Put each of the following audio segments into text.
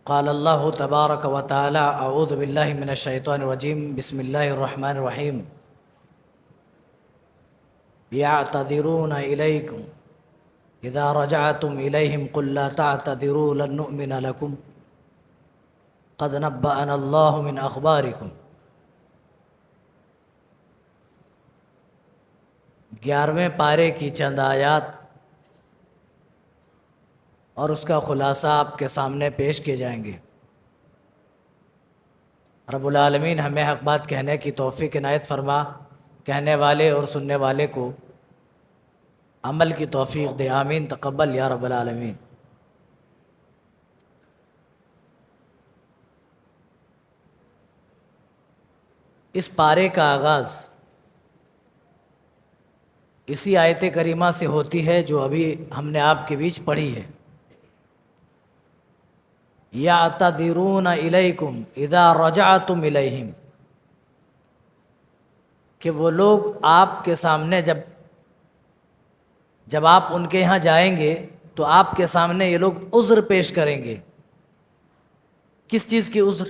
قال اللہ تبارک و تعالی اعوذ باللہ من الشیطان الرجیم بسم اللہ الرحمن الرحیم یعتذرون الیکم اذا رجعتم الیہم قل لا تعتذروا لن نؤمن لکم قد نبأنا اللہ من اخبارکم۔ 11ویں پارے کی چند آیات اور اس کا خلاصہ آپ کے سامنے پیش کیے جائیں گے۔ رب العالمین ہمیں حق بات کہنے کی توفیق عنایت فرما، کہنے والے اور سننے والے کو عمل کی توفیق دے، آمین تقبل یا رب العالمین۔ اس پارے کا آغاز اسی آیت کریمہ سے ہوتی ہے جو ابھی ہم نے آپ کے بیچ پڑھی ہے۔ یعتذرون الیکم اذا رجعتم الیہم، کہ وہ لوگ آپ کے سامنے جب آپ ان کے یہاں جائیں گے تو آپ کے سامنے یہ لوگ عذر پیش کریں گے۔ کس چیز کی عذر؟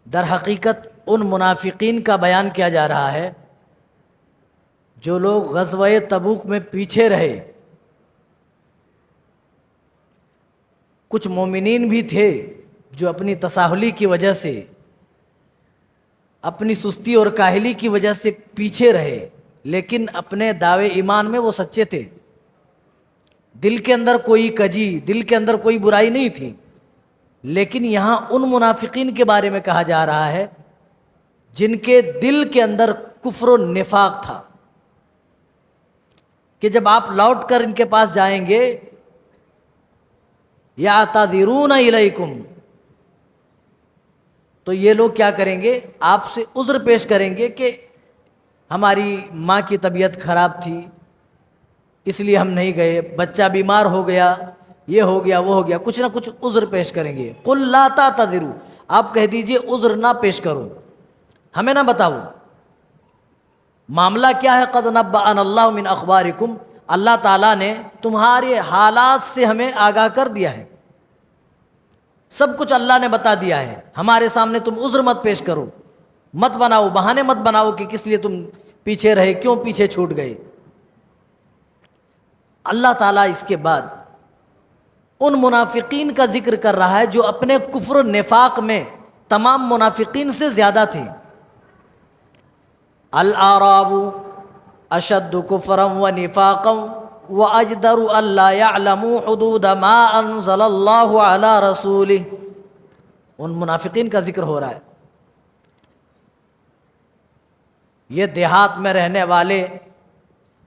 در حقیقت ان منافقین کا بیان کیا جا رہا ہے جو لوگ غزوہ تبوک میں پیچھے رہے۔ کچھ مومنین بھی تھے جو اپنی تساہلی کی وجہ سے، اپنی سستی اور کاہلی کی وجہ سے پیچھے رہے، لیکن اپنے دعوے ایمان میں وہ سچے تھے۔ دل کے اندر کوئی کجی، دل کے اندر کوئی برائی نہیں تھی، لیکن یہاں ان منافقین کے بارے میں کہا جا رہا ہے جن کے دل کے اندر کفر و نفاق تھا، کہ جب آپ لوٹ کر ان کے پاس جائیں گے یعتذرون الیکم، تو یہ لوگ کیا کریں گے؟ آپ سے عذر پیش کریں گے کہ ہماری ماں کی طبیعت خراب تھی اس لیے ہم نہیں گئے، بچہ بیمار ہو گیا، یہ ہو گیا وہ ہو گیا، کچھ نہ کچھ عذر پیش کریں گے۔ قل لا تعتذروا، آپ کہہ دیجئے عذر نہ پیش کرو، ہمیں نہ بتاؤ۔ معاملہ کیا ہے؟ قد نبأنا اللہ من اخبارکم، اللہ تعالیٰ نے تمہارے حالات سے ہمیں آگاہ کر دیا ہے، سب کچھ اللہ نے بتا دیا ہے، ہمارے سامنے تم عذر مت پیش کرو، مت بناؤ، بہانے مت بناؤ کہ کس لیے تم پیچھے رہے، کیوں پیچھے چھوٹ گئے۔ اللہ تعالیٰ اس کے بعد ان منافقین کا ذکر کر رہا ہے جو اپنے کفر و نفاق میں تمام منافقین سے زیادہ تھے۔ الاعراب اشد کفرا و نفاقا واجدر الا يعلموا حدود ما انزل اللہ علی رسولہ، ان منافقین کا ذکر ہو رہا ہے۔ یہ دیہات میں رہنے والے،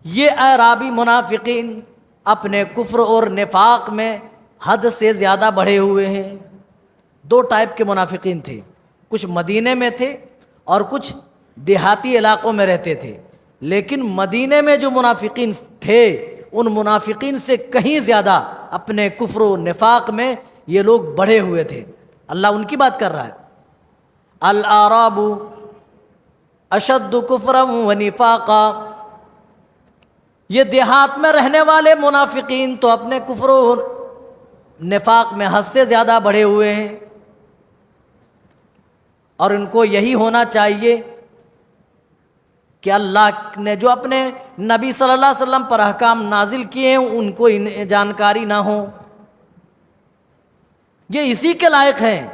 یہ اعرابی منافقین اپنے کفر اور نفاق میں حد سے زیادہ بڑھے ہوئے ہیں۔ دو ٹائپ کے منافقین تھے، کچھ مدینے میں تھے اور کچھ دیہاتی علاقوں میں رہتے تھے، لیکن مدینے میں جو منافقین تھے ان منافقین سے کہیں زیادہ اپنے کفر و نفاق میں یہ لوگ بڑھے ہوئے تھے۔ اللہ ان کی بات کر رہا ہے۔ الاعراب اشد کفرا و نفاقا، یہ دیہات میں رہنے والے منافقین تو اپنے کفر و نفاق میں حد سے زیادہ بڑھے ہوئے ہیں، اور ان کو یہی ہونا چاہیے کہ اللہ نے جو اپنے نبی صلی اللہ علیہ وسلم پر احکام نازل کیے ہیں ان کو انہیں جانکاری نہ ہو، یہ اسی کے لائق ہیں،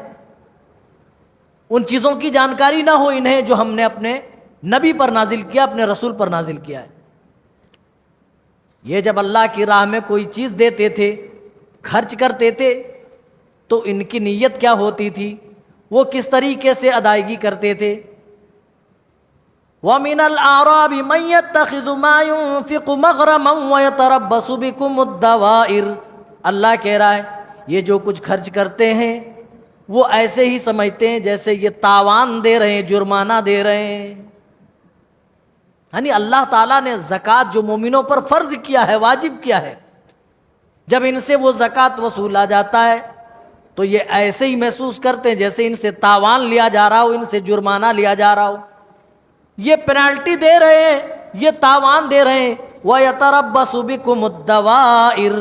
ان چیزوں کی جانکاری نہ ہو انہیں جو ہم نے اپنے نبی پر نازل کیا، اپنے رسول پر نازل کیا ہے۔ یہ جب اللہ کی راہ میں کوئی چیز دیتے تھے، خرچ کرتے تھے، تو ان کی نیت کیا ہوتی تھی، وہ کس طریقے سے ادائیگی کرتے تھے۔ وَمِنَ الْأَعْرَابِ مَن يَتَّخِذُ مَا يُنفِقُ مَغْرَمًا وَيَتَرَبَّصُ بِكُمُ الدَّوَائِرَ، اللہ کہہ رہا ہے یہ جو کچھ خرچ کرتے ہیں وہ ایسے ہی سمجھتے ہیں جیسے یہ تاوان دے رہے ہیں، جرمانہ دے رہے ہیں۔ یعنی اللہ تعالیٰ نے زکوٰۃ جو مومنوں پر فرض کیا ہے، واجب کیا ہے، جب ان سے وہ زکوٰۃ وصولا جاتا ہے تو یہ ایسے ہی محسوس کرتے ہیں جیسے ان سے تاوان لیا جا رہا ہو، ان سے جرمانہ لیا جا رہا ہو، یہ پینالٹی دے رہے ہیں، یہ تاوان دے رہے ہیں۔ وَيَتَرَبَّصُ بِكُمُ الدَّوَائِرَ،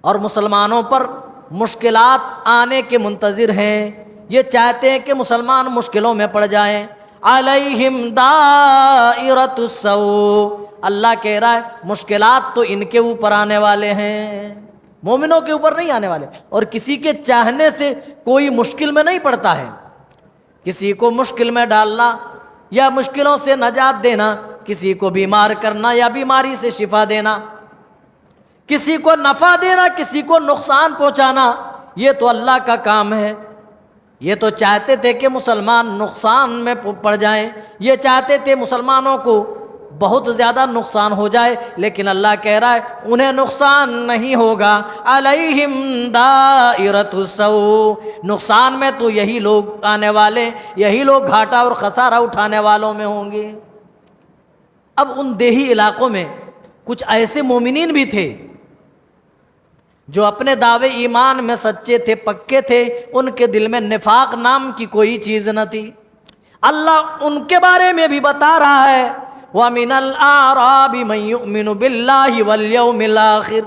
اور مسلمانوں پر مشکلات آنے کے منتظر ہیں، یہ چاہتے ہیں کہ مسلمان مشکلوں میں پڑ جائیں۔ علیہم دائرۃ السوء، اللہ کہہ رہا ہے مشکلات تو ان کے اوپر آنے والے ہیں، مومنوں کے اوپر نہیں آنے والے۔ اور کسی کے چاہنے سے کوئی مشکل میں نہیں پڑتا ہے، کسی کو مشکل میں ڈالنا یا مشکلوں سے نجات دینا، کسی کو بیمار کرنا یا بیماری سے شفا دینا، کسی کو نفع دینا کسی کو نقصان پہنچانا، یہ تو اللہ کا کام ہے۔ یہ تو چاہتے تھے کہ مسلمان نقصان میں پڑ جائیں، یہ چاہتے تھے مسلمانوں کو بہت زیادہ نقصان ہو جائے، لیکن اللہ کہہ رہا ہے انہیں نقصان نہیں ہوگا۔ علیہم دائرۃ السوء، نقصان میں تو یہی لوگ آنے والے، یہی لوگ گھاٹا اور خسارہ اٹھانے والوں میں ہوں گے۔ اب ان دیہی علاقوں میں کچھ ایسے مومنین بھی تھے جو اپنے دعوے ایمان میں سچے تھے، پکے تھے، ان کے دل میں نفاق نام کی کوئی چیز نہ تھی۔ اللہ ان کے بارے میں بھی بتا رہا ہے وَمِنَ الْأَعْرَابِ مَن يُؤْمِنُ بِاللَّهِ وَالْيَوْمِ الْآخِرِ،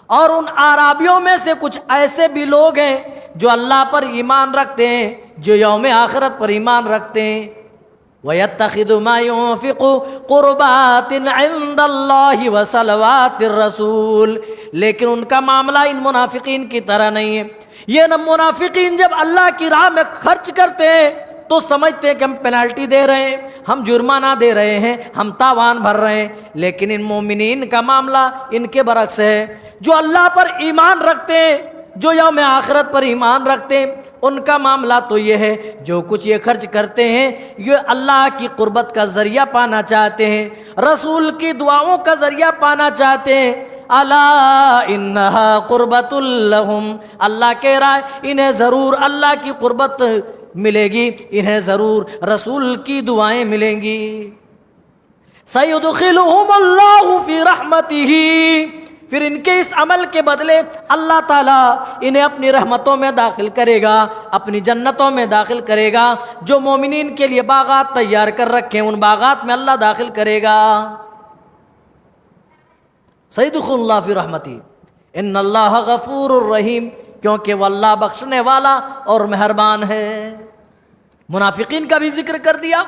اور ان اعرابیوں میں سے کچھ ایسے بھی لوگ ہیں جو اللہ پر ایمان رکھتے ہیں، جو یوم آخرت پر ایمان رکھتے ہیں۔ وَيَتَّخِذُ مَا يُنْفِقُ قُرُبَاتٍ عِنْدَ اللَّهِ وَصَلَوَاتِ الرَّسُولِ، لیکن ان کا معاملہ ان منافقین کی طرح نہیں ہے۔ یہ منافقین جب اللہ کی راہ میں خرچ کرتے ہیں تو سمجھتے ہیں کہ ہم پینالٹی دے رہے ہیں، ہم جرمانہ دے رہے ہیں، ہم تاوان بھر رہے ہیں، لیکن ان مومنین کا معاملہ ان کے برعکس ہے۔ جو اللہ پر ایمان رکھتے ہیں، جو یوم آخرت پر ایمان رکھتے ہیں، ان کا معاملہ تو یہ ہے جو کچھ یہ خرچ کرتے ہیں یہ اللہ کی قربت کا ذریعہ پانا چاہتے ہیں، رسول کی دعاؤں کا ذریعہ پانا چاہتے ہیں۔ الا انہا قربت لہم، اللہ کہہ رہا ہے انہیں ضرور اللہ کی قربت ملے گی، انہیں ضرور رسول کی دعائیں ملیں گی۔ سیدخلہم اللہ فی رحمتہ، پھر ان کے اس عمل کے بدلے اللہ تعالیٰ انہیں اپنی رحمتوں میں داخل کرے گا، اپنی جنتوں میں داخل کرے گا۔ جو مومنین کے لیے باغات تیار کر رکھے ہیں ان باغات میں اللہ داخل کرے گا۔ سیدخل اللہ فی رحمتہ ان اللہ غفور الرحیم، کیونکہ وہ اللہ بخشنے والا اور مہربان ہے۔ منافقین کا بھی ذکر کر دیا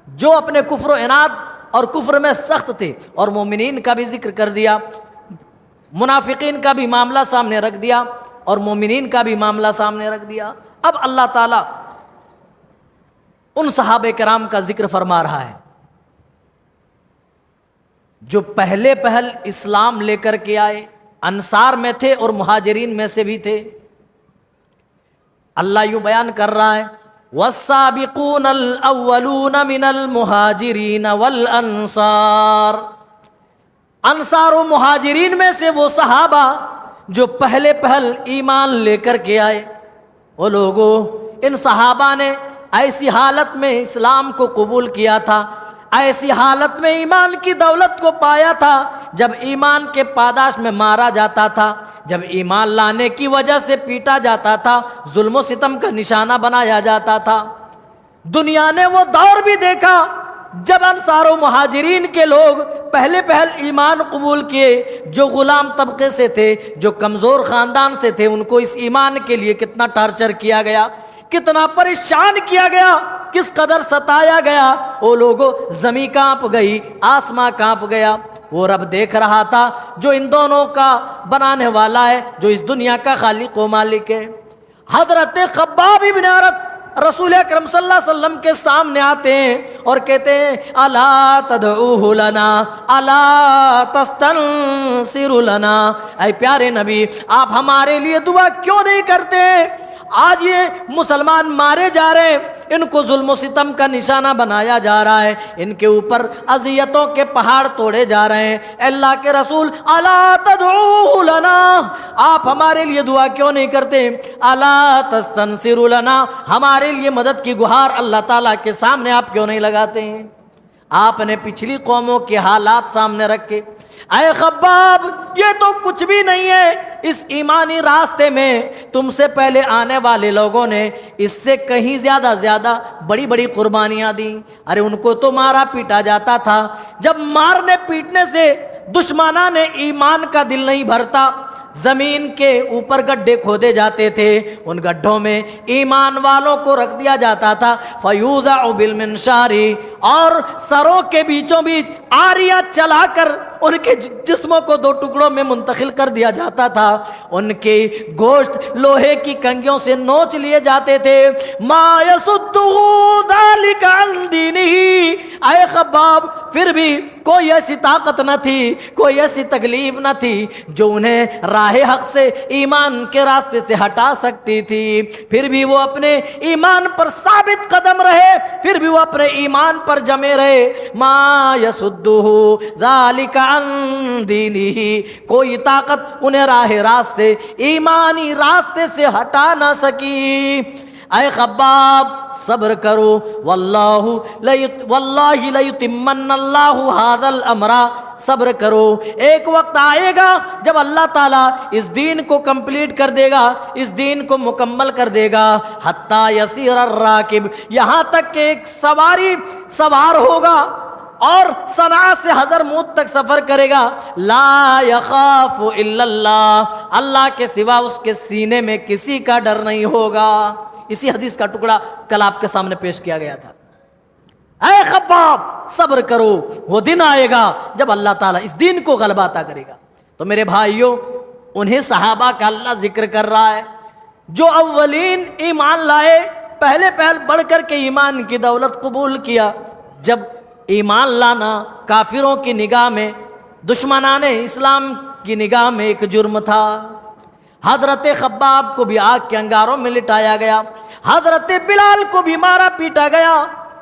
جو اپنے کفر و عناد اور کفر میں سخت تھے، اور مومنین کا بھی ذکر کر دیا، منافقین کا بھی معاملہ سامنے رکھ دیا اور مومنین کا بھی معاملہ سامنے رکھ دیا۔ اب اللہ تعالیٰ ان صحابہ کرام کا ذکر فرما رہا ہے جو پہلے پہل اسلام لے کر کے آئے، انصار میں تھے اور مہاجرین میں سے بھی تھے۔ اللہ یوں بیان کر رہا ہے والسابقون الاولون من المہاجرین والانصار، انصار و مہاجرین میں سے وہ صحابہ جو پہلے پہل ایمان لے کر کے آئے۔ وہ لوگوں، ان صحابہ نے ایسی حالت میں اسلام کو قبول کیا تھا، ایسی حالت میں ایمان کی دولت کو پایا تھا جب ایمان کے پاداش میں مارا جاتا تھا، جب ایمان لانے کی وجہ سے پیٹا جاتا تھا، ظلم و ستم کا نشانہ بنایا جاتا تھا۔ دنیا نے وہ دور بھی دیکھا جب انصار و مہاجرین کے لوگ پہلے پہل ایمان قبول کیے، جو غلام طبقے سے تھے، جو کمزور خاندان سے تھے، ان کو اس ایمان کے لیے کتنا ٹارچر کیا گیا، کتنا پریشان کیا گیا، کس قدر ستایا گیا۔ وہ لوگوں، زمین کانپ گئی، آسمان کانپ گیا۔ وہ رب دیکھ رہا تھا جو ان دونوں کا بنانے والا ہے، جو اس دنیا کا خالق و مالک ہے۔ حضرت خباب بن عرت رسول اکرم صلی اللہ علیہ وسلم کے سامنے آتے ہیں اور کہتے ہیں الا تدعوہ لنا الا تستنصر لنا، اے پیارے نبی آپ ہمارے لیے دعا کیوں نہیں کرتے؟ آج یہ مسلمان مارے جا رہے ہیں، ان کو ظلم و ستم کا نشانہ بنایا جا رہا ہے، ان کے اوپر اذیتوں کے پہاڑ توڑے جا رہے ہیں۔ اللہ کے رسول الا تدعوہ لنا، آپ ہمارے لیے دعا کیوں نہیں کرتے؟ الا تستنصر لنا، ہمارے لیے مدد کی گہار اللہ تعالیٰ کے سامنے آپ کیوں نہیں لگاتے ہیں؟ آپ نے پچھلی قوموں کے حالات سامنے رکھے، اے خباب یہ تو کچھ بھی نہیں ہے، اس ایمانی راستے میں تم سے پہلے آنے والے لوگوں نے اس سے کہیں زیادہ بڑی بڑی قربانیاں دیں۔ ارے ان کو تو مارا پیٹا جاتا تھا، جب مارنے پیٹنے سے دشمنان ایمان کا دل نہیں بھرتا، زمین کے اوپر گڈھے کھودے جاتے تھے، ان گڈھوں میں ایمان والوں کو رکھ دیا جاتا تھا، فیوضع بالمنشار، اور سروں کے بیچوں بیچ آریاں چلا کر ان کے جسموں کو دو ٹکڑوں میں منتقل کر دیا جاتا تھا، ان کے گوشت لوہے کی کنگھیوں سے نوچ لیے جاتے تھے۔ ما یصدہ ذلک عن دینہ، اے خباب پھر بھی کوئی ایسی طاقت نہ تھی، کوئی ایسی تکلیف نہ تھی جو انہیں راہ حق سے، ایمان کے راستے سے ہٹا سکتی تھی، پھر بھی وہ اپنے ایمان پر ثابت قدم رہے، پھر بھی وہ اپنے ایمان پر جمے رہے۔ ما یصدہ ذلک عن دینہ، کوئی طاقت انہیں راہ راست سے، ایمانی راستے سے ہٹا نہ سکی۔ اے خباب صبر کرو، واللہ لیتمن اللہ ھذا الامر، صبر کرو، ایک وقت آئے گا جب اللہ تعالیٰ اس دین کو کمپلیٹ کر دے گا، اس دین کو مکمل کر دے گا۔ حتی یسیر الراکب، یہاں تک کہ ایک سواری سوار ہوگا اور صنعاء سے حضرموت تک سفر کرے گا، لا یخاف الا اللہ، اللہ کے سوا اس کے سینے میں کسی کا ڈر نہیں ہوگا۔ اسی حدیث کا ٹکڑا کل آپ کے سامنے پیش کیا گیا تھا۔ اے خباب صبر کرو، وہ دن آئے گا جب اللہ تعالیٰ اس دین کو غلبہ عطا کرے گا۔ تو میرے بھائیوں، انہیں صحابہ کا اللہ ذکر کر رہا ہے جو اولین ایمان لائے، پہلے بڑھ کر کے ایمان کی دولت قبول کیا۔ جب ایمان لانا کافروں کی نگاہ میں، دشمنان اسلام کی نگاہ میں ایک جرم تھا، حضرت خباب کو بھی آگ کے انگاروں میں لٹایا گیا، حضرت بلال کو بھی مارا پیٹا گیا۔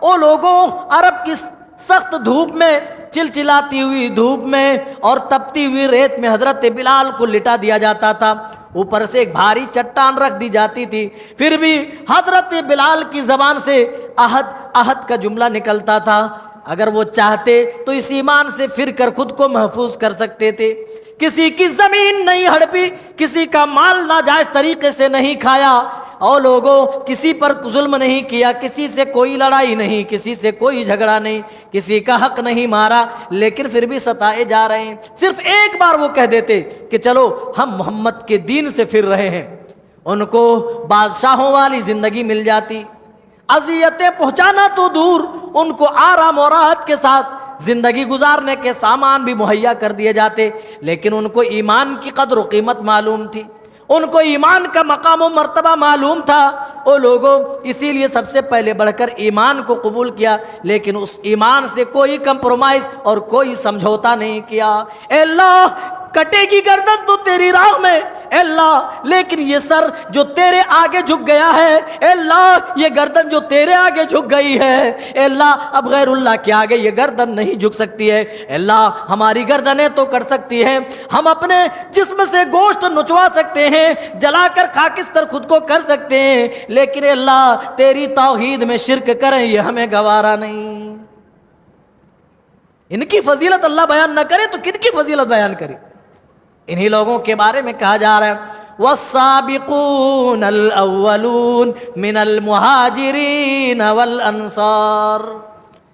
او لوگوں، عرب کی سخت دھوپ میں، چلچلاتی ہوئی دھوپ میں اور تپتی ہوئی ریت میں حضرت بلال کو لٹا دیا جاتا تھا، اوپر سے ایک بھاری چٹان رکھ دی جاتی تھی، پھر بھی حضرت بلال کی زبان سے احد کا جملہ نکلتا تھا۔ اگر وہ چاہتے تو اس ایمان سے پھر کر خود کو محفوظ کر سکتے تھے۔ کسی کی زمین نہیں ہڑپی، کسی کا مال ناجائز طریقے سے نہیں کھایا، اور لوگوں کسی پر ظلم نہیں کیا، کسی سے کوئی لڑائی نہیں، کسی سے کوئی جھگڑا نہیں، کسی کا حق نہیں مارا، لیکن پھر بھی ستائے جا رہے ہیں۔ صرف ایک بار وہ کہہ دیتے کہ چلو ہم محمد کے دین سے پھر رہے ہیں، ان کو بادشاہوں والی زندگی مل جاتی، اذیتیں پہنچانا تو دور، ان کو آرام و راحت کے ساتھ زندگی گزارنے کے سامان بھی مہیا کر دیے جاتے، لیکن ان کو ایمان کی قدر و قیمت معلوم تھی، ان کو ایمان کا مقام و مرتبہ معلوم تھا۔ او لوگوں، اسی لیے سب سے پہلے بڑھ کر ایمان کو قبول کیا، لیکن اس ایمان سے کوئی کمپرومائز اور کوئی سمجھوتا نہیں کیا۔ اے اللہ، کٹے گی گردن تو تیری راہ میں، اے اللہ، لیکن یہ سر جو تیرے آگے جھک گیا ہے، اے اللہ یہ گردن جو تیرے آگے جھک گئی ہے، اے اللہ اب غیر اللہ کے آگے یہ گردن نہیں جھک سکتی ہے۔ اے اللہ ہماری گردنیں تو کٹ سکتی ہیں، ہم اپنے جسم سے گوشت نچوا سکتے ہیں، جلا کر خاکستر خود کو کر سکتے ہیں، لیکن اے اللہ تیری توحید میں شرک کریں یہ ہمیں گوارا نہیں۔ ان کی فضیلت اللہ بیان نہ کرے تو کن کی فضیلت بیان کرے؟ انہی لوگوں کے بارے میں کہا جا رہا ہے والسابقون الاولون من المہاجرین والانصار،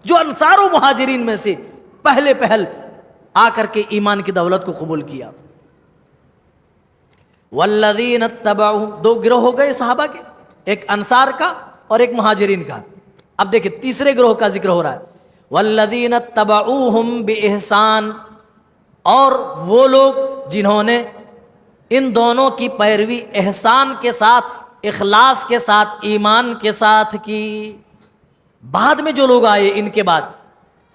جو انصار و مہاجرین میں سے پہل آ کر کے ایمان کی دولت کو قبول کیا۔ والذین اتبعوا، دو گروہ ہو گئے صحابہ کے، ایک انصار کا اور ایک مہاجرین کا۔ اب دیکھیں تیسرے گروہ کا ذکر ہو رہا ہے، والذین اتبعوہم باحسان، اور وہ لوگ جنہوں نے ان دونوں کی پیروی احسان کے ساتھ، اخلاص کے ساتھ، ایمان کے ساتھ کی۔ بعد میں جو لوگ آئے ان کے بعد،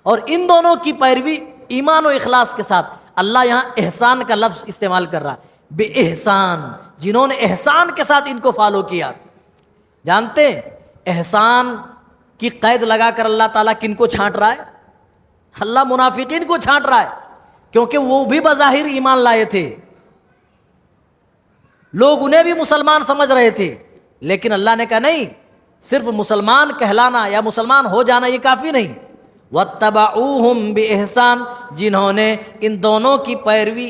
اور ان دونوں کی پیروی ایمان و اخلاص کے ساتھ، اللہ یہاں احسان کا لفظ استعمال کر رہا ہے، بے احسان، جنہوں نے احسان کے ساتھ ان کو فالو کیا۔ جانتے ہیں احسان کی قید لگا کر اللہ تعالیٰ کن کو چھانٹ رہا ہے؟ اللہ منافقین کو چھانٹ رہا ہے، کیونکہ وہ بھی بظاہر ایمان لائے تھے، لوگ انہیں بھی مسلمان سمجھ رہے تھے، لیکن اللہ نے کہا نہیں، صرف مسلمان کہلانا یا مسلمان ہو جانا یہ کافی نہیں۔ وَاتَّبَعُوهُمْ بِإِحْسَانٍ، جنہوں نے ان دونوں کی پیروی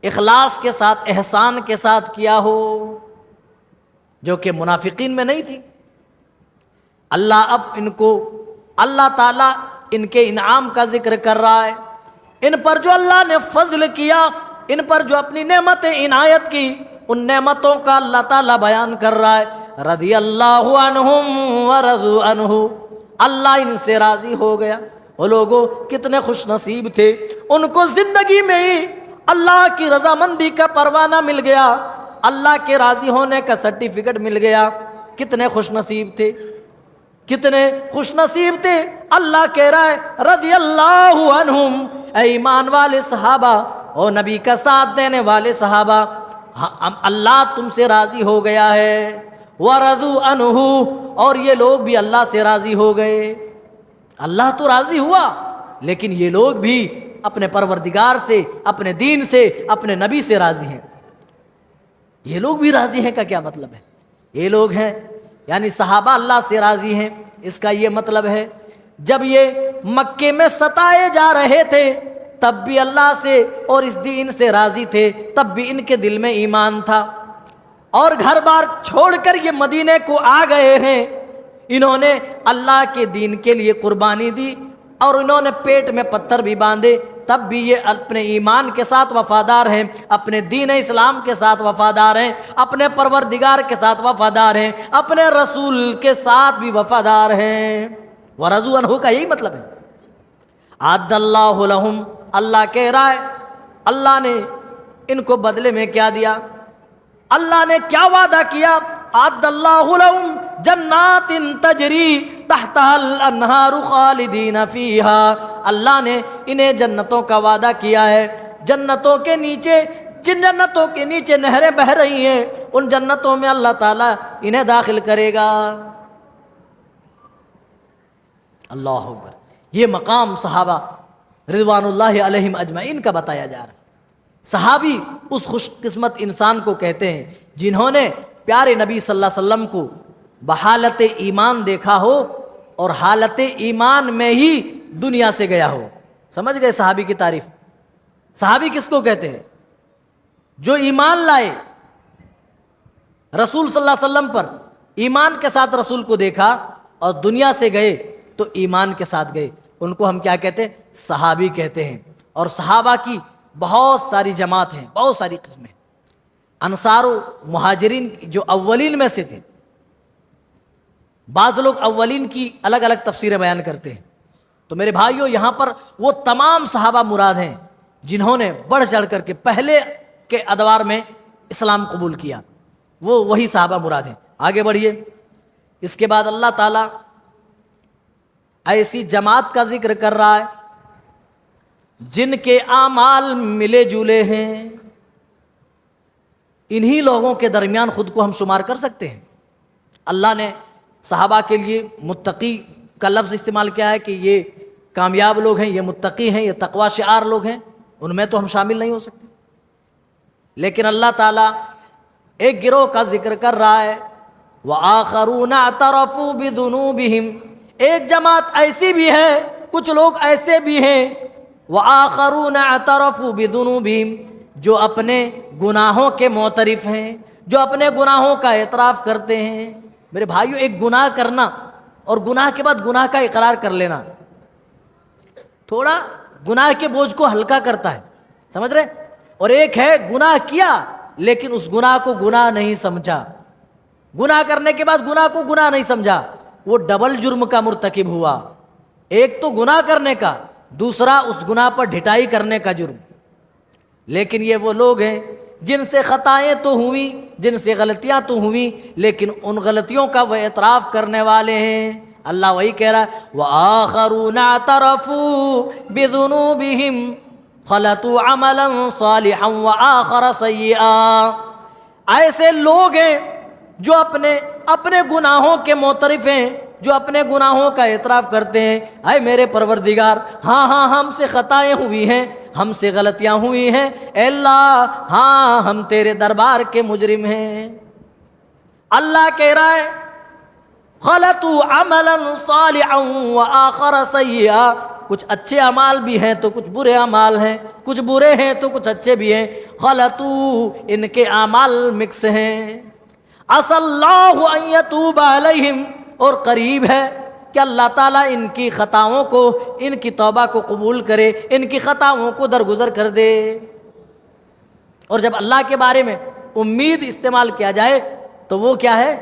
اخلاص کے ساتھ، احسان کے ساتھ کیا ہو، جو کہ منافقین میں نہیں تھی۔ اللہ اب ان کو، اللہ تعالیٰ ان کے انعام کا ذکر کر رہا ہے، ان پر جو اللہ نے فضل کیا، ان پر جو اپنی نعمتیں عنایت کی، ان نعمتوں کا اللہ تعالیٰ بیان کر رہا ہے۔ رضی اللہ عنہم ورضوا عنہ، اللہ ان سے راضی ہو گیا۔ وہ لوگوں کتنے خوش نصیب تھے، ان کو زندگی میں ہی اللہ کی رضامندی کا پروانہ مل گیا، اللہ کے راضی ہونے کا سرٹیفکیٹ مل گیا۔ کتنے خوش نصیب تھے، کتنے خوش نصیب تھے۔ اللہ کہہ رہا ہے رضی اللہ عنہم، اے ایمان والے صحابہ اور نبی کا ساتھ دینے والے صحابہ، اللہ تم سے راضی ہو گیا ہے۔ وَرَضُوا عَنْهُ، اور یہ لوگ بھی اللہ سے راضی ہو گئے۔ اللہ تو راضی ہوا، لیکن یہ لوگ بھی اپنے پروردگار سے، اپنے دین سے، اپنے نبی سے راضی ہیں۔ یہ لوگ بھی راضی ہیں کا کیا مطلب ہے؟ یہ لوگ ہیں یعنی صحابہ اللہ سے راضی ہیں، اس کا یہ مطلب ہے جب یہ مکے میں ستائے جا رہے تھے تب بھی اللہ سے اور اس دین سے راضی تھے، تب بھی ان کے دل میں ایمان تھا، اور گھر بار چھوڑ کر یہ مدینے کو آ گئے ہیں۔ انہوں نے اللہ کے دین کے لیے قربانی دی، اور انہوں نے پیٹ میں پتھر بھی باندھے، تب بھی یہ اپنے ایمان کے ساتھ وفادار ہیں، اپنے دین اسلام کے ساتھ وفادار ہیں، اپنے پروردگار کے ساتھ وفادار ہیں، اپنے رسول کے ساتھ بھی وفادار ہیں۔ ورضوا عنہ کا یہی مطلب ہے۔ اعد اللہ لہم، اللہ کہہ رہا ہے اللہ نے ان کو بدلے میں کیا دیا، اللہ نے کیا وعدہ کیا؟ اعد اللہ لہم جنات تجری تحتها الانہار خالدین فیہا، اللہ نے انہیں جنتوں کا وعدہ کیا ہے، جنتوں کے نیچے، جن جنتوں کے نیچے نہریں بہہ رہی ہیں، ان جنتوں میں اللہ تعالیٰ انہیں داخل کرے گا۔ اللہ اکبر، یہ مقام صحابہ رضوان اللہ علیہم اجمعین کا بتایا جا رہا ہے۔ صحابی اس خوش قسمت انسان کو کہتے ہیں جنہوں نے پیارے نبی صلی اللہ علیہ وسلم کو بحالت ایمان دیکھا ہو اور حالت ایمان میں ہی دنیا سے گیا ہو۔ سمجھ گئے صحابی کی تعریف؟ صحابی کس کو کہتے ہیں؟ جو ایمان لائے رسول صلی اللہ علیہ وسلم پر، ایمان کے ساتھ رسول کو دیکھا اور دنیا سے گئے تو ایمان کے ساتھ گئے، ان کو ہم کیا کہتے ہیں؟ صحابی کہتے ہیں۔ اور صحابہ کی بہت ساری جماعت ہیں، بہت ساری قسمیں۔ انصار و مہاجرین جو اولین میں سے تھے، بعض لوگ اولین کی الگ الگ تفسیریں بیان کرتے ہیں، تو میرے بھائیوں یہاں پر وہ تمام صحابہ مراد ہیں جنہوں نے بڑھ چڑھ کر کے پہلے کے ادوار میں اسلام قبول کیا، وہی صحابہ مراد ہیں۔ آگے بڑھیے، اس کے بعد اللہ تعالیٰ ایسی جماعت کا ذکر کر رہا ہے جن کے اعمال ملے جلے ہیں۔ انہی لوگوں کے درمیان خود کو ہم شمار کر سکتے ہیں۔ اللہ نے صحابہ کے لیے متقی کا لفظ استعمال کیا ہے کہ یہ کامیاب لوگ ہیں، یہ متقی ہیں، یہ تقوی شعار لوگ ہیں، ان میں تو ہم شامل نہیں ہو سکتے۔ لیکن اللہ تعالیٰ ایک گروہ کا ذکر کر رہا ہے، وَآخَرُونَ اعْتَرَفُوا بِذُنُوبِهِمْ، ایک جماعت ایسی بھی ہے، کچھ لوگ ایسے بھی ہیں، وَآخَرُونَ اعْتَرَفُوا بِذُنُوبِهِمْ، جو اپنے گناہوں کے معترف ہیں، جو اپنے گناہوں کا اعتراف کرتے ہیں۔ میرے بھائیو، ایک گناہ کرنا اور گناہ کے بعد گناہ کا اقرار کر لینا تھوڑا گناہ کے بوجھ کو ہلکا کرتا ہے، سمجھ رہے؟ اور ایک ہے گناہ کیا لیکن اس گناہ کو گناہ نہیں سمجھا، گناہ کرنے کے بعد گناہ کو گناہ نہیں سمجھا، وہ ڈبل جرم کا مرتکب ہوا۔ ایک تو گناہ کرنے کا، دوسرا اس گناہ پر ڈھٹائی کرنے کا جرم۔ لیکن یہ وہ لوگ ہیں جن سے خطائیں تو ہوئیں، جن سے غلطیاں تو ہوئیں، لیکن ان غلطیوں کا وہ اعتراف کرنے والے ہیں۔ اللہ وہی کہہ رہا ہے وَآخَرُونَ اعْتَرَفُوا بِذُنُوبِهِمْ خَلَطُوا عَمَلًا صَالِحًا وَآخَرَ سَيِّئًا، ایسے لوگ ہیں جو اپنے گناہوں کے معترف ہیں، جو اپنے گناہوں کا اعتراف کرتے ہیں، اے میرے پروردگار، ہاں ہم سے خطائیں ہوئی ہیں، ہم سے غلطیاں ہوئی ہیں، اے اللہ ہاں ہم تیرے دربار کے مجرم ہیں۔ اللہ کہہ رہا ہے خَلَطُوا عَمَلًا صَالِحًا وَآخَرَ سَيِّئًا، کچھ اچھے اعمال بھی ہیں تو کچھ برے اعمال ہیں، کچھ برے ہیں تو کچھ اچھے بھی ہیں، خَلَطُوا، ان کے اعمال مکس ہیں۔ عَسَى اللَّهُ أَن يَتُوبَ عَلَيْهِمْ، اور قریب ہے کہ اللہ تعالیٰ ان کی خطاؤں کو، ان کی توبہ کو قبول کرے، ان کی خطاؤں کو درگزر کر دے۔ اور جب اللہ کے بارے میں امید استعمال کیا جائے تو وہ کیا ہے؟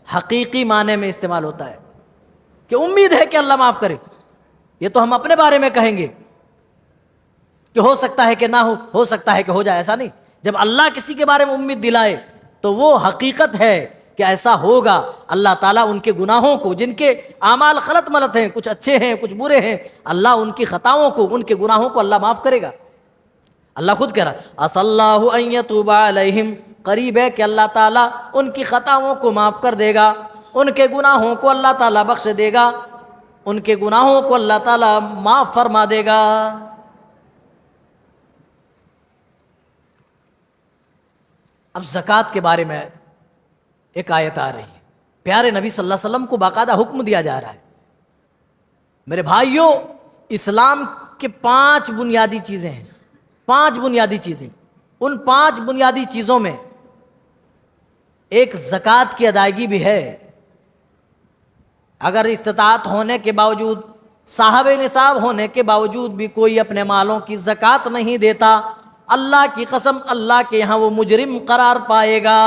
حقیقی معنی میں استعمال ہوتا ہے کہ امید ہے کہ اللہ معاف کرے۔ یہ تو ہم اپنے بارے میں کہیں گے کہ ہو سکتا ہے کہ نہ ہو سکتا ہے کہ ہو جائے، ایسا نہیں۔ جب اللہ کسی کے بارے میں امید دلائے تو وہ حقیقت ہے کہ ایسا ہوگا۔ اللہ تعالیٰ ان کے گناہوں کو، جن کے اعمال غلط ملت ہیں، کچھ اچھے ہیں کچھ برے ہیں، اللہ ان کی خطاؤں کو، ان کے گناہوں کو اللہ معاف کرے گا۔ اللہ خود کہہ رہا ہے عَسَى اللَّهُ أَن يَتُوبَ عَلَيْهِمْ، قریب ہے کہ اللہ تعالیٰ ان کی خطاؤں کو معاف کر دے گا، ان کے گناہوں کو اللہ تعالیٰ بخش دے گا، ان کے گناہوں کو اللہ تعالیٰ معاف فرما دے گا۔ اب زکوٰۃ کے بارے میں ایک آیت آ رہی ہے، پیارے نبی صلی اللہ علیہ وسلم کو باقاعدہ حکم دیا جا رہا ہے۔ میرے بھائیوں، اسلام کے 5 بنیادی چیزیں ہیں، 5 بنیادی چیزیں۔ ان 5 بنیادی چیزوں میں ایک زکوٰۃ کی ادائیگی بھی ہے۔ اگر استطاعت ہونے کے باوجود، صاحب نصاب ہونے کے باوجود بھی کوئی اپنے مالوں کی زکوٰۃ نہیں دیتا، اللہ کی قسم اللہ کے یہاں وہ مجرم قرار پائے گا۔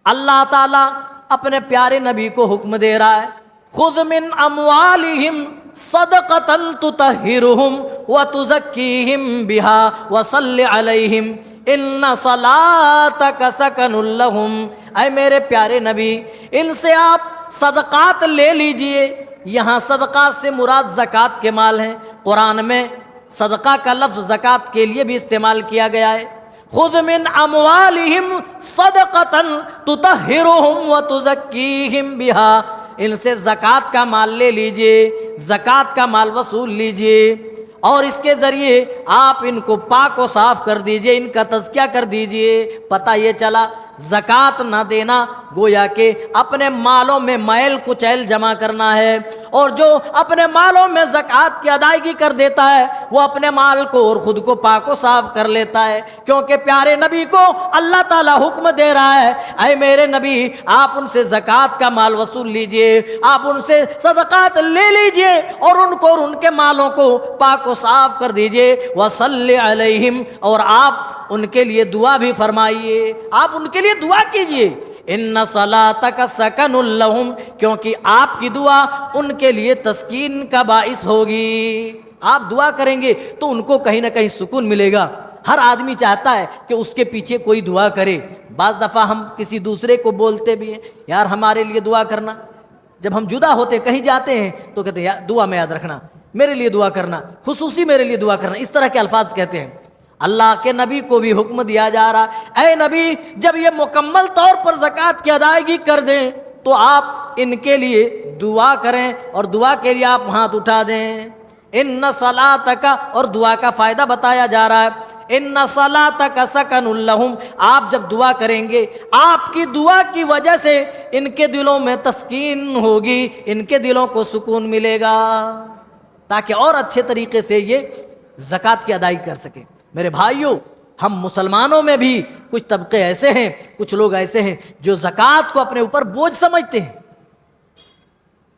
اللہ تعالیٰ اپنے پیارے نبی کو حکم دے رہا ہے، خذ من اموالہم صدقۃ تطہرہم وتزکیہم بہا وصل علیہم ان صلاتک سکن لہم۔ اے میرے پیارے نبی، ان سے آپ صدقات لے لیجئے۔ یہاں صدقات سے مراد زکوٰۃ کے مال ہیں۔ قرآن میں صدقہ کا لفظ زکوٰۃ کے لیے بھی استعمال کیا گیا ہے۔ خذ من اموالہم صدقۃ تطہرہم وتزکیہم بہا، ان سے زکوٰۃ کا مال لے لیجئے، زکوٰۃ کا مال وصول لیجئے، اور اس کے ذریعے آپ ان کو پاک و صاف کر دیجئے، ان کا تزکیہ کر دیجئے۔ پتہ یہ چلا زکوٰۃ نہ دینا گویا کہ اپنے مالوں میں میل کچیل جمع کرنا ہے، اور جو اپنے مالوں میں زکوٰۃ کی ادائیگی کر دیتا ہے وہ اپنے مال کو اور خود کو پاک و صاف کر لیتا ہے، کیونکہ پیارے نبی کو اللہ تعالیٰ حکم دے رہا ہے، اے میرے نبی آپ ان سے زکوٰۃ کا مال وصول لیجئے، آپ ان سے صدقات لے لیجئے، اور ان کو اور ان کے مالوں کو پاک و صاف کر دیجئے۔ وصلی علیہم، اور آپ ان کے لیے دعا بھی فرمائیے، آپ ان کے لیے دعا کیجئے۔ ان صلاتک سکن لہم، کیونکہ آپ کی دعا ان کے لیے تسکین کا باعث ہوگی۔ آپ دعا کریں گے تو ان کو کہیں نہ کہیں سکون ملے گا۔ ہر آدمی چاہتا ہے کہ اس کے پیچھے کوئی دعا کرے۔ بعض دفعہ ہم کسی دوسرے کو بولتے بھی ہیں، یار ہمارے لیے دعا کرنا۔ جب ہم جدا ہوتے کہیں جاتے ہیں تو کہتے ہیں یار دعا میں یاد رکھنا، میرے لیے دعا کرنا، خصوصی میرے لیے دعا کرنا، اس طرح کے الفاظ کہتے ہیں۔ اللہ کے نبی کو بھی حکم دیا جا رہا ہے، اے نبی جب یہ مکمل طور پر زکوٰۃ کی ادائیگی کر دیں تو آپ ان کے لیے دعا کریں، اور دعا کے لیے آپ ہاتھ اٹھا دیں۔ ان صلاتک، اور دعا کا فائدہ بتایا جا رہا ہے، ان صلاتک سکن لہم، آپ جب دعا کریں گے آپ کی دعا کی وجہ سے ان کے دلوں میں تسکین ہوگی، ان کے دلوں کو سکون ملے گا، تاکہ اور اچھے طریقے سے یہ زکوٰۃ کی ادائیگی کر سکیں۔ میرے بھائیوں، ہم مسلمانوں میں بھی کچھ طبقے ایسے ہیں، کچھ لوگ ایسے ہیں جو زکوٰۃ کو اپنے اوپر بوجھ سمجھتے ہیں۔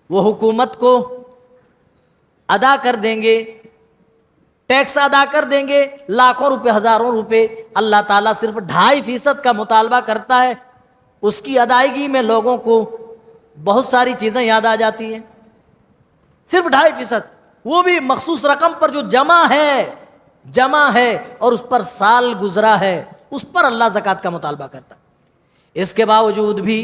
وہ حکومت کو ادا کر دیں گے، ٹیکس ادا کر دیں گے، لاکھوں روپے ہزاروں روپے، اللہ تعالیٰ صرف 2.5% کا مطالبہ کرتا ہے۔ اس کی ادائیگی میں لوگوں کو بہت ساری چیزیں یاد آ جاتی ہیں، صرف 2.5%، وہ بھی مخصوص رقم پر جو جمع ہے اور اس پر سال گزرا ہے، اس پر اللہ زکوٰۃ کا مطالبہ کرتا ہے۔ اس کے باوجود بھی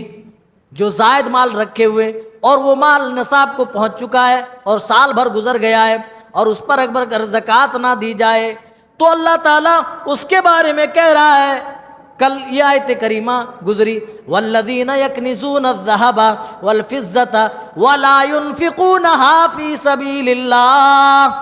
جو زائد مال رکھے ہوئے اور وہ مال نصاب کو پہنچ چکا ہے اور سال بھر گزر گیا ہے، اور اس پر اگر زکوٰۃ نہ دی جائے تو اللہ تعالیٰ اس کے بارے میں کہہ رہا ہے۔ کل یہ آیت کریمہ گزری، والذین یکنزون الذھب والفضۃ ولا ينفقونها فی سبیل اللہ،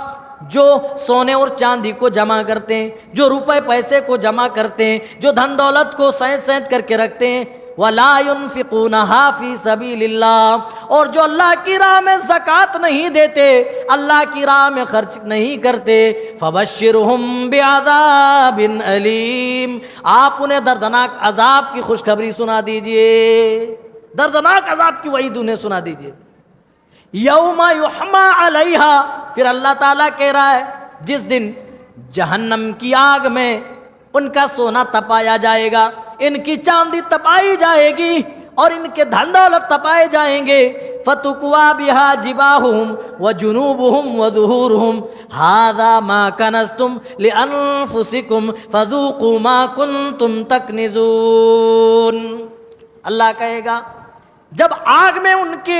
جو سونے اور چاندی کو جمع کرتے ہیں، جو روپے پیسے کو جمع کرتے ہیں، جو دھن دولت کو سینت کر کے رکھتے ہیں، وَلَا يُنْفِقُونَهَا فِي سَبِيلِ اللَّهِ، اور جو اللہ کی راہ میں زکوٰۃ نہیں دیتے، اللہ کی راہ میں خرچ نہیں کرتے، فَبَشِّرْهُمْ بِعَذَابٍ أَلِيمٍ، آپ انہیں دردناک عذاب کی خوشخبری سنا دیجئے، دردناک عذاب کی وعید انہیں سنا دیجئے۔ یوم یحمى علیہا، پھر اللہ تعالیٰ کہہ رہا ہے جس دن جہنم کی آگ میں ان کا سونا تپایا جائے گا، ان کی چاندی تپائی جائے گی اور ان کے دھن دولت تپائے جائیں گے۔ فَتُكْوَىٰ بِهَا جِبَاهُهُمْ وَجُنُوبُهُمْ وَظُهُورُهُمْ هَٰذَا مَا كَنَزْتُمْ لِأَنفُسِكُمْ فَذُوقُوا مَا كُنتُمْ تَكْنِزُونَ۔ اللہ کہے گا جب آگ میں ان کے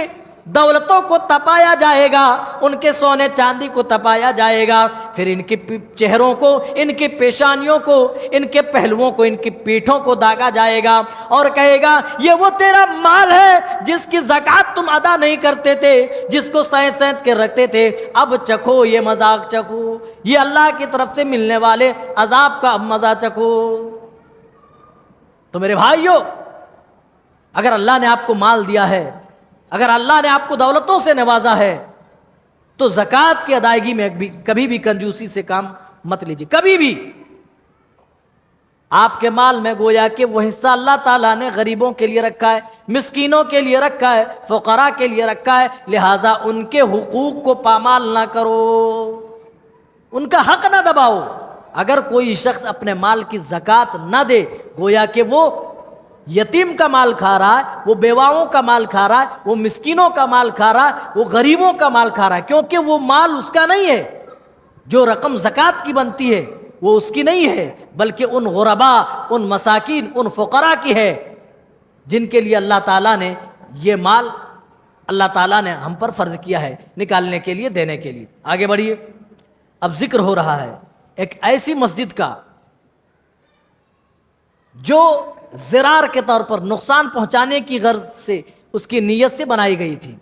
دولتوں کو تپایا جائے گا، ان کے سونے چاندی کو تپایا جائے گا، پھر ان کے چہروں کو، ان کی پیشانیوں کو، ان کے پہلوؤں کو، ان کی پیٹھوں کو داغا جائے گا اور کہے گا یہ وہ تیرا مال ہے جس کی زکوٰۃ تم ادا نہیں کرتے تھے، جس کو سینت سینت کے رکھتے تھے، اب چکھو یہ مذاق چکھو، یہ اللہ کی طرف سے ملنے والے عذاب کا اب مزہ چکھو۔ تو میرے بھائیو، اگر اللہ نے آپ کو مال دیا ہے، اگر اللہ نے آپ کو دولتوں سے نوازا ہے، تو زکوٰۃ کی ادائیگی میں کبھی بھی کنجوسی سے کام مت لیجیے، کبھی بھی۔ آپ کے مال میں گویا کہ وہ حصہ اللہ تعالیٰ نے غریبوں کے لیے رکھا ہے، مسکینوں کے لیے رکھا ہے، فقراء کے لیے رکھا ہے، لہٰذا ان کے حقوق کو پامال نہ کرو، ان کا حق نہ دباؤ۔ اگر کوئی شخص اپنے مال کی زکوٰۃ نہ دے، گویا کہ وہ یتیم کا مال کھا رہا ہے، وہ بیواؤں کا مال کھا رہا ہے، وہ مسکینوں کا مال کھا رہا ہے، وہ غریبوں کا مال کھا رہا ہے، کیونکہ وہ مال اس کا نہیں ہے۔ جو رقم زکوٰۃ کی بنتی ہے وہ اس کی نہیں ہے، بلکہ ان غرباء، ان مساکین، ان فقراء کی ہے جن کے لیے اللہ تعالیٰ نے یہ مال اللہ تعالیٰ نے ہم پر فرض کیا ہے نکالنے کے لیے، دینے کے لیے۔ آگے بڑھیے، اب ذکر ہو رہا ہے ایک ایسی مسجد کا جو زرار کے طور پر نقصان پہنچانے کی غرض سے، اس کی نیت سے بنائی گئی تھی۔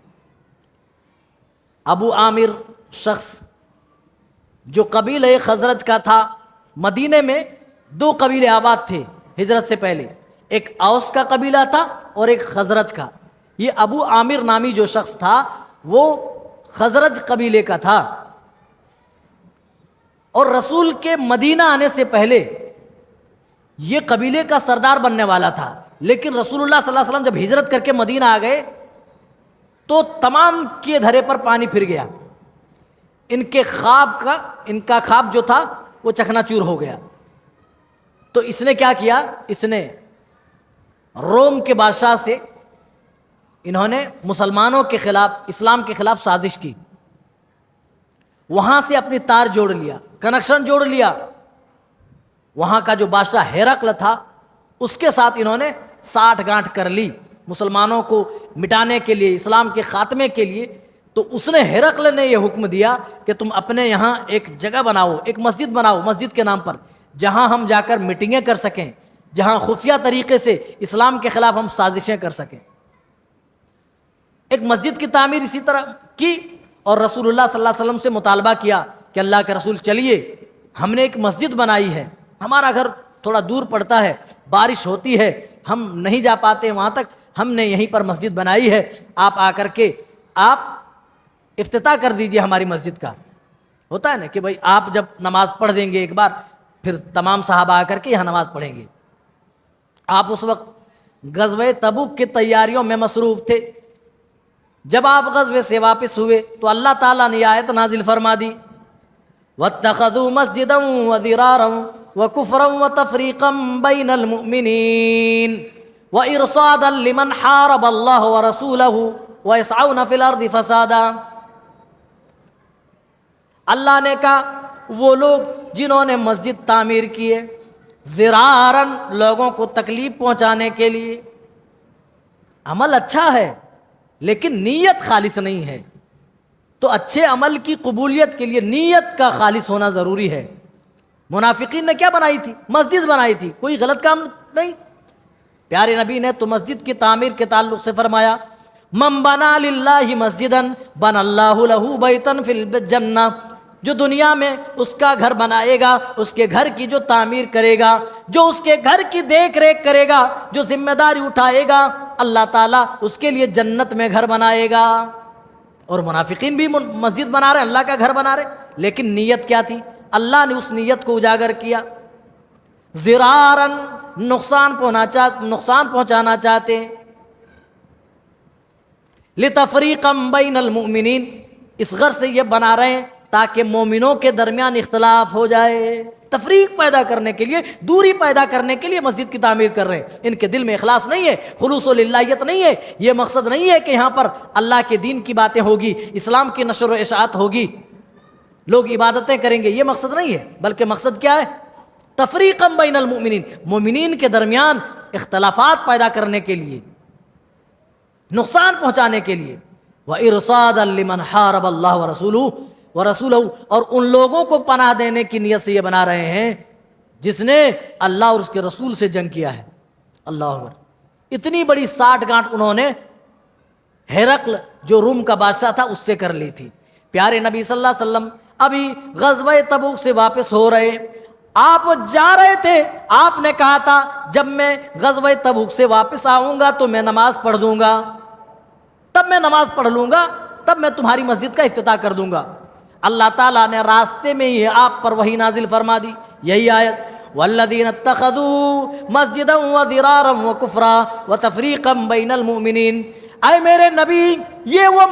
ابو عامر شخص جو قبیلہ خزرج کا تھا، مدینے میں دو قبیلے آباد تھے ہجرت سے پہلے، ایک اوس کا قبیلہ تھا اور ایک خزرج کا۔ یہ ابو عامر نامی جو شخص تھا وہ خزرج قبیلے کا تھا، اور رسول کے مدینہ آنے سے پہلے یہ قبیلے کا سردار بننے والا تھا، لیکن رسول اللہ صلی اللہ علیہ وسلم جب ہجرت کر کے مدینہ آ گئے تو تمام کیے دھرے پر پانی پھر گیا، ان کا خواب جو تھا وہ چکنا چور ہو گیا۔ تو اس نے کیا کیا، اس نے روم کے بادشاہ سے انہوں نے مسلمانوں کے خلاف، اسلام کے خلاف سازش کی، وہاں سے اپنی تار جوڑ لیا، کنیکشن جوڑ لیا۔ وہاں کا جو بادشاہ ہیرقل تھا اس کے ساتھ انہوں نے ساٹھ گانٹھ کر لی مسلمانوں کو مٹانے کے لیے، اسلام کے خاتمے کے لیے۔ تو اس نے ہیرقل نے یہ حکم دیا کہ تم اپنے یہاں ایک جگہ بناؤ، ایک مسجد بناؤ، مسجد کے نام پر، جہاں ہم جا کر میٹنگیں کر سکیں، جہاں خفیہ طریقے سے اسلام کے خلاف ہم سازشیں کر سکیں۔ ایک مسجد کی تعمیر اسی طرح کی، اور رسول اللہ صلی اللہ علیہ وسلم سے مطالبہ کیا کہ اللہ کے رسول چلیے، ہم نے ایک مسجد بنائی ہے، ہمارا گھر تھوڑا دور پڑتا ہے، بارش ہوتی ہے، ہم نہیں جا پاتے وہاں تک، ہم نے یہیں پر مسجد بنائی ہے، آپ آ کر کے آپ افتتاح کر دیجئے ہماری مسجد کا۔ ہوتا ہے نا کہ بھائی آپ جب نماز پڑھ دیں گے ایک بار، پھر تمام صحابہ آ کر کے یہاں نماز پڑھیں گے۔ آپ اس وقت غزوہ تبوک کی تیاریوں میں مصروف تھے۔ جب آپ غزوے سے واپس ہوئے تو اللہ تعالیٰ نے آیت نازل فرما دی، وَاتَّخَذُوا مَسْجِدًا وَضِرَارًا وَكُفْرًا وَتَفْرِيقًا بَيْنَ الْمُؤْمِنِينَ وَإِرْصَادًا لِمَنْ حَارَبَ اللَّهَ وَرَسُولَهُ وَيَسْعَوْنَ فِي الْأَرْضِ فَسَادًا۔ اللہ نے کہا وہ لوگ جنہوں نے مسجد تعمیر کیے زراراً، لوگوں کو تکلیف پہنچانے کے لیے، عمل اچھا ہے لیکن نیت خالص نہیں ہے، تو اچھے عمل کی قبولیت کے لیے نیت کا خالص ہونا ضروری ہے۔ منافقین نے کیا بنائی تھی؟ مسجد بنائی تھی، کوئی غلط کام نہیں۔ پیارے نبی نے تو مسجد کی تعمیر کے تعلق سے فرمایا، من بنا للہ مسجدن بن اللہ لہ بیتن فی الجنہ، جو دنیا میں اس کا گھر بنائے گا، اس کے گھر کی جو تعمیر کرے گا، جو اس کے گھر کی دیکھ ریکھ کرے گا، جو ذمہ داری اٹھائے گا، اللہ تعالیٰ اس کے لیے جنت میں گھر بنائے گا۔ اور منافقین بھی مسجد بنا رہے، اللہ کا گھر بنا رہے، لیکن نیت کیا تھی؟ اللہ نے اس نیت کو اجاگر کیا۔ زراراً، نقصان پہنچانا چاہتے ہیں۔ لتفریقا بین المؤمنین، اس غرض سے یہ بنا رہے ہیں تاکہ مومنوں کے درمیان اختلاف ہو جائے، تفریق پیدا کرنے کے لیے، دوری پیدا کرنے کے لیے مسجد کی تعمیر کر رہے ہیں۔ ان کے دل میں اخلاص نہیں ہے، خلوص و للہیت نہیں ہے، یہ مقصد نہیں ہے کہ یہاں پر اللہ کے دین کی باتیں ہوگی، اسلام کی نشر و اشاعت ہوگی، لوگ عبادتیں کریں گے، یہ مقصد نہیں ہے، بلکہ مقصد کیا ہے؟ تفریقا بین المؤمنین، مومنین کے درمیان اختلافات پیدا کرنے کے لیے، نقصان پہنچانے کے لیے، وَإِرْصَادًا لِمَنْ حَارَبَ اللَّهَ وَرَسُولَهُ، اور ان لوگوں کو پناہ دینے کی نیت سے یہ بنا رہے ہیں جس نے اللہ اور اس کے رسول سے جنگ کیا ہے۔ اللہ اکبر، اتنی بڑی ساٹھ گانٹ انہوں نے ہرقل جو روم کا بادشاہ تھا اس سے کر لی تھی۔ پیارے نبی صلی اللہ علیہ وسلم ابھی غزوہ تبوک سے واپس ہو رہے، آپ جا رہے تھے، آپ نے کہا تھا جب میں غزوہ تبوک سے واپس آؤں گا تو میں نماز پڑھ دوں گا، تب میں نماز پڑھ لوں گا، تب میں تمہاری مسجد کا افتتاح کر دوں گا۔ اللہ تعالیٰ نے راستے میں ہی آپ پر وحی نازل فرما دی، یہی آیت والذین اتخذوا مسجدا وضرارا وکفرا وتفریقا بین المؤمنین۔ اے میرے نبی، یہ وہ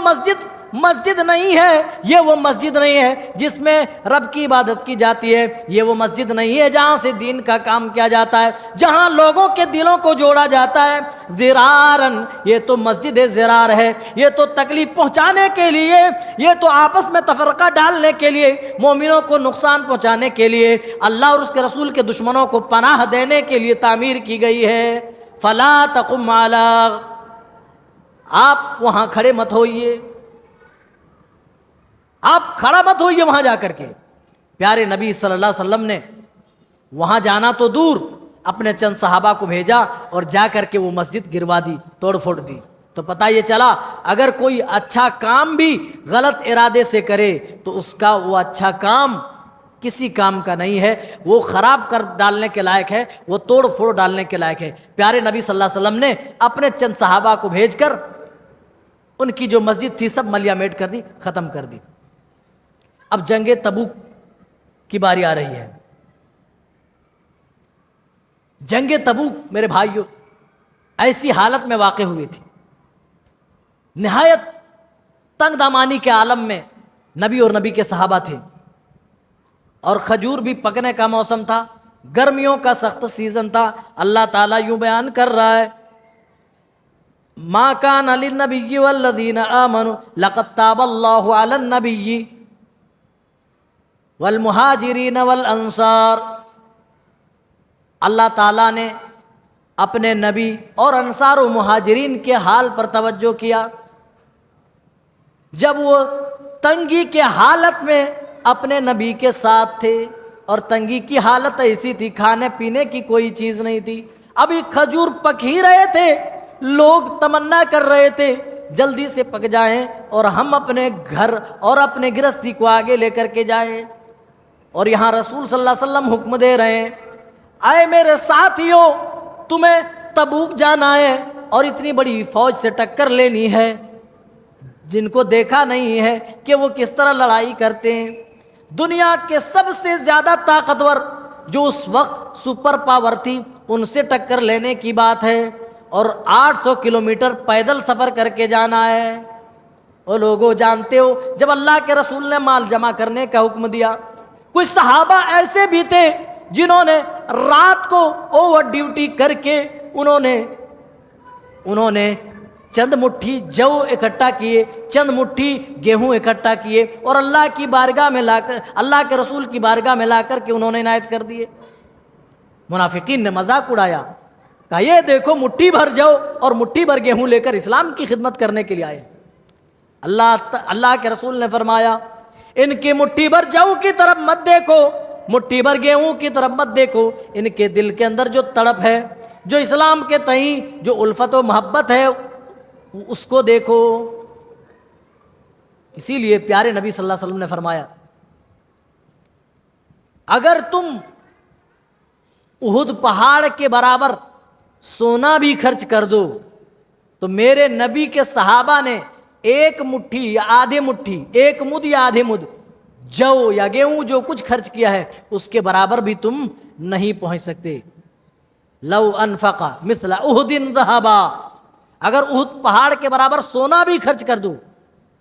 مسجد نہیں ہے، یہ وہ مسجد نہیں ہے جس میں رب کی عبادت کی جاتی ہے، یہ وہ مسجد نہیں ہے جہاں سے دین کا کام کیا جاتا ہے، جہاں لوگوں کے دلوں کو جوڑا جاتا ہے۔ ضرارن، یہ تو مسجد ضرار ہے، یہ تو تکلیف پہنچانے کے لیے، یہ تو آپس میں تفرقہ ڈالنے کے لیے، مومنوں کو نقصان پہنچانے کے لیے، اللہ اور اس کے رسول کے دشمنوں کو پناہ دینے کے لیے تعمیر کی گئی ہے۔ فلا تقم علی، آپ وہاں کھڑے مت ہوئیے، آپ کھڑا مت ہوئیے وہاں جا کر کے۔ پیارے نبی صلی اللہ علیہ وسلم نے وہاں جانا تو دور، اپنے چند صحابہ کو بھیجا اور جا کر کے وہ مسجد گروا دی، توڑ پھوڑ دی۔ تو پتہ یہ چلا اگر کوئی اچھا کام بھی غلط ارادے سے کرے تو اس کا وہ اچھا کام کسی کام کا نہیں ہے، وہ خراب کر ڈالنے کے لائق ہے، وہ توڑ پھوڑ ڈالنے کے لائق ہے۔ پیارے نبی صلی اللہ علیہ وسلم نے اپنے چند صحابہ کو بھیج کر ان کی جو مسجد تھی سب ملیا میٹ کر دی، ختم کر دی۔ اب جنگ تبوک کی باری آ رہی ہے۔ جنگ تبوک میرے بھائیوں ایسی حالت میں واقع ہوئی تھی، نہایت تنگ دامانی کے عالم میں نبی اور نبی کے صحابہ تھے، اور کھجور بھی پکنے کا موسم تھا، گرمیوں کا سخت سیزن تھا۔ اللہ تعالیٰ یوں بیان کر رہا ہے ما کان للنبی والذین آمنوا لقد تاب اللہ علی النبی والمہاجرین والانصار۔ اللہ تعالیٰ نے اپنے نبی اور انصار و مہاجرین کے حال پر توجہ کیا جب وہ تنگی کے حالت میں اپنے نبی کے ساتھ تھے، اور تنگی کی حالت ایسی تھی کھانے پینے کی کوئی چیز نہیں تھی، ابھی کھجور پک ہی رہے تھے، لوگ تمنا کر رہے تھے جلدی سے پک جائیں اور ہم اپنے گھر اور اپنے گرہستی کو آگے لے کر کے جائیں، اور یہاں رسول صلی اللہ علیہ وسلم حکم دے رہے ہیں اے میرے ساتھیوں، تمہیں تبوک جانا ہے اور اتنی بڑی فوج سے ٹکر لینی ہے جن کو دیکھا نہیں ہے کہ وہ کس طرح لڑائی کرتے ہیں۔ دنیا کے سب سے زیادہ طاقتور جو اس وقت سپر پاور تھی ان سے ٹکر لینے کی بات ہے، اور 800 کلومیٹر پیدل سفر کر کے جانا ہے۔ وہ لوگوں جانتے ہو جب اللہ کے رسول نے مال جمع کرنے کا حکم دیا، کچھ صحابہ ایسے بھی تھے جنہوں نے رات کو اوور ڈیوٹی کر کے انہوں نے چند مٹھی جو اکٹھا کیے، چند مٹھی گیہوں اکٹھا کیے اور اللہ کی بارگاہ میں لا کر، اللہ کے رسول کی بارگاہ میں لا کر کے انہوں نے عنایت کر دیے۔ منافقین نے مذاق اڑایا، کہا یہ دیکھو مٹھی بھر جاؤ اور مٹھی بھر گیہوں لے کر اسلام کی خدمت کرنے کے لیے آئے۔ اللہ کے رسول نے فرمایا ان کی مٹھی بھر جاؤ کی طرف مت دیکھو، مٹھی بھر گیہوں کی طرف مت دیکھو، ان کے دل کے اندر جو تڑپ ہے، جو اسلام کے تئیں جو الفت و محبت ہے اس کو دیکھو۔ اسی لیے پیارے نبی صلی اللہ علیہ وسلم نے فرمایا اگر تم احد پہاڑ کے برابر سونا بھی خرچ کر دو تو میرے نبی کے صحابہ نے ایک مٹھی یا آدھے مٹھی، ایک مد یا آدھے مد جو یا گیہوں جو کچھ خرچ کیا ہے اس کے برابر بھی تم نہیں پہنچ سکتے۔ لو انفق مثل احد ذهبا، اگر احد پہاڑ کے برابر سونا بھی خرچ کر دو،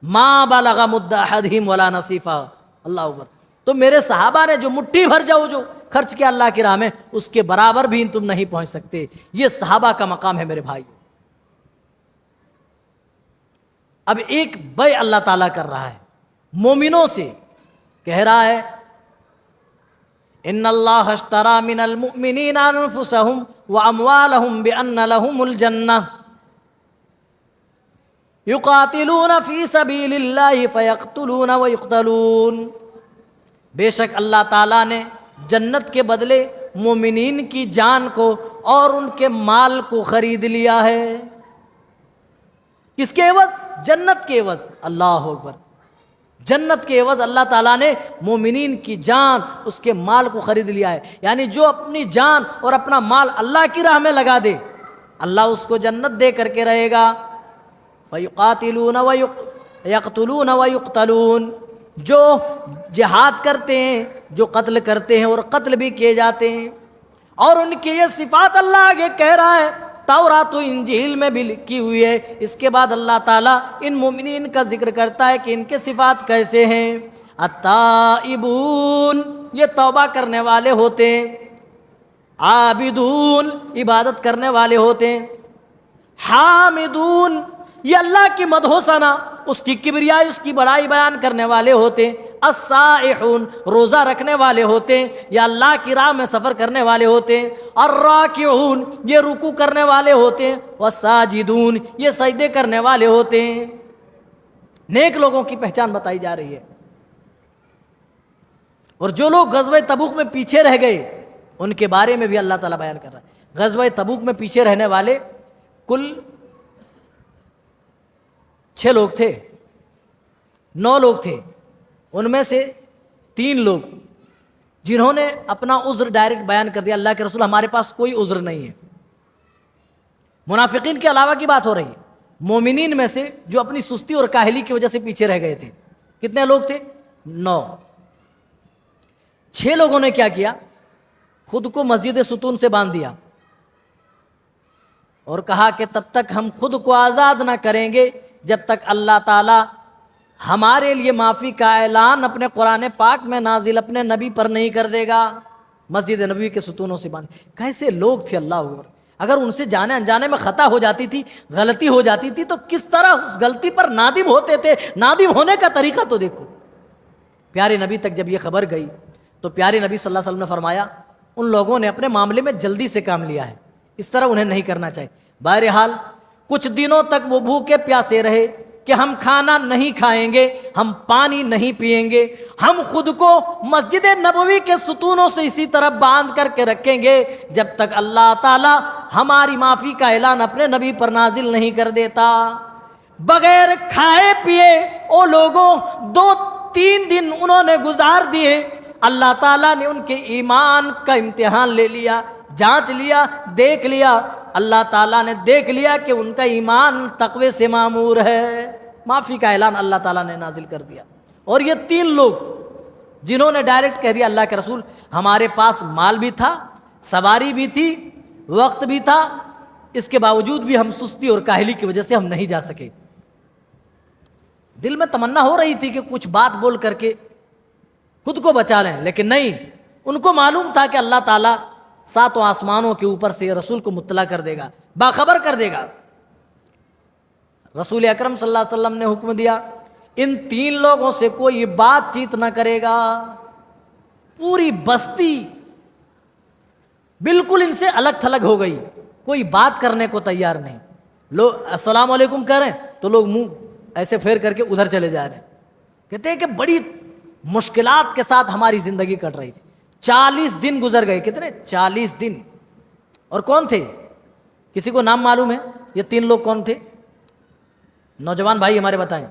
ما بلغ مد احدہم ولا نصیفا، اللہ اکبر. تو میرے صحابہ نے جو مٹھی بھر جاؤ جو خرچ کیا اللہ کی راہ میں، اس کے برابر بھی تم نہیں پہنچ سکتے. یہ صحابہ کا مقام ہے میرے بھائی. اب ایک بے اللہ تعالیٰ کر رہا ہے مومنوں سے، کہہ رہا ہے ان اللہ اشترى من المؤمنین انفسهم واموالهم بان لهم الجنہ یقاتلون فی سبیل اللہ فیقتلون ویقتلون. بے شک اللہ تعالیٰ نے جنت کے بدلے مومنین کی جان کو اور ان کے مال کو خرید لیا ہے. کس کے عوض؟ جنت کے عوض. اللہ اکبر. جنت کے عوض اللہ تعالیٰ نے مومنین کی جان، اس کے مال کو خرید لیا ہے. یعنی جو اپنی جان اور اپنا مال اللہ کی راہ میں لگا دے، اللہ اس کو جنت دے کر کے رہے گا. فَيُقَاتِلُونَ وَيَقْتُلُونَ وَيُقْتَلُونَ. جو جہاد کرتے ہیں، جو قتل کرتے ہیں اور قتل بھی کیے جاتے ہیں. اور ان کی یہ صفات اللہ آگے کہہ رہا ہے، تورات و انجیل میں بھی لکھی ہوئی ہے. اس کے بعد اللہ تعالیٰ ان مومنین کا ذکر کرتا ہے کہ ان کے صفات کیسے ہیں. التائبون، یہ توبہ کرنے والے ہوتے ہیں. عابدون، عبادت کرنے والے ہوتے ہیں. حامدون، یہ اللہ کی مدح و ثنا، اس کی کبریائی، اس کی بڑائی بیان کرنے والے ہوتے ہیں. السائحون، روزہ رکھنے والے ہوتے ہیں یا اللہ کی راہ میں سفر کرنے والے ہوتے ہیں. الراکعون، یہ رکوع کرنے والے ہوتے ہیں. والساجدون، یہ سجدے کرنے والے ہوتے ہیں. نیک لوگوں کی پہچان بتائی جا رہی ہے. اور جو لوگ غزوہ تبوک میں پیچھے رہ گئے ان کے بارے میں بھی اللہ تعالیٰ بیان کر رہا ہے. غزوہ تبوک میں پیچھے رہنے والے کل 6 لوگ تھے، 9 لوگ تھے. ان میں سے 3 لوگ جنہوں نے اپنا عذر ڈائریکٹ بیان کر دیا، اللہ کے رسول ہمارے پاس کوئی عذر نہیں ہے. منافقین کے علاوہ کی بات ہو رہی ہے. مومنین میں سے جو اپنی سستی اور کاہلی کی وجہ سے پیچھے رہ گئے تھے، کتنے لوگ تھے؟ 9. 6 لوگوں نے کیا کیا؟ خود کو مسجد ستون سے باندھ دیا اور کہا کہ تب تک ہم خود کو آزاد نہ کریں گے جب تک اللہ تعالیٰ ہمارے لیے معافی کا اعلان اپنے قرآن پاک میں نازل اپنے نبی پر نہیں کر دے گا. مسجد نبوی کے ستونوں سے باندھ. کیسے لوگ تھے اللہ اکبر. اگر ان سے جانے انجانے میں خطا ہو جاتی تھی، غلطی ہو جاتی تھی، تو کس طرح اس غلطی پر نادم ہوتے تھے. نادم ہونے کا طریقہ تو دیکھو. پیارے نبی تک جب یہ خبر گئی تو پیارے نبی صلی اللہ علیہ وسلم نے فرمایا ان لوگوں نے اپنے معاملے میں جلدی سے کام لیا ہے، اس طرح انہیں نہیں کرنا چاہیے. بہرحال کچھ دنوں تک وہ بھوکے پیاسے رہے کہ ہم کھانا نہیں کھائیں گے، ہم پانی نہیں پئیں گے، ہم خود کو مسجد نبوی کے ستونوں سے اسی طرح باندھ کر کے رکھیں گے جب تک اللہ تعالی ہماری معافی کا اعلان اپنے نبی پر نازل نہیں کر دیتا. بغیر کھائے پیے او لوگوں 2-3 دن انہوں نے گزار دیے. اللہ تعالیٰ نے ان کے ایمان کا امتحان لے لیا، جانچ لیا، دیکھ لیا. اللہ تعالیٰ نے دیکھ لیا کہ ان کا ایمان تقوی سے معمور ہے. معافی کا اعلان اللہ تعالیٰ نے نازل کر دیا. اور یہ 3 لوگ جنہوں نے ڈائریکٹ کہہ دیا اللہ کے رسول ہمارے پاس مال بھی تھا، سواری بھی تھی، وقت بھی تھا، اس کے باوجود بھی ہم سستی اور کاہلی کی وجہ سے ہم نہیں جا سکے. دل میں تمنا ہو رہی تھی کہ کچھ بات بول کر کے خود کو بچا لیں، لیکن نہیں. ان کو معلوم تھا کہ اللہ تعالیٰ 7 آسمانوں کے اوپر سے رسول کو مطلع کر دے گا، باخبر کر دے گا. رسول اکرم صلی اللہ علیہ وسلم نے حکم دیا ان 3 لوگوں سے کوئی بات چیت نہ کرے گا. پوری بستی بالکل ان سے الگ تھلگ ہو گئی، کوئی بات کرنے کو تیار نہیں. لوگ السلام علیکم کہہ رہے ہیں تو لوگ منہ ایسے پھیر کر کے ادھر چلے جا رہے ہیں. کہتے ہیں کہ بڑی مشکلات کے ساتھ ہماری زندگی کٹ رہی تھی. 40 دن گزر گئے. کتنے؟ 40 دن. اور کون تھے؟ کسی کو نام معلوم ہے؟ یہ 3 لوگ کون تھے؟ نوجوان بھائی ہمارے بتائیں.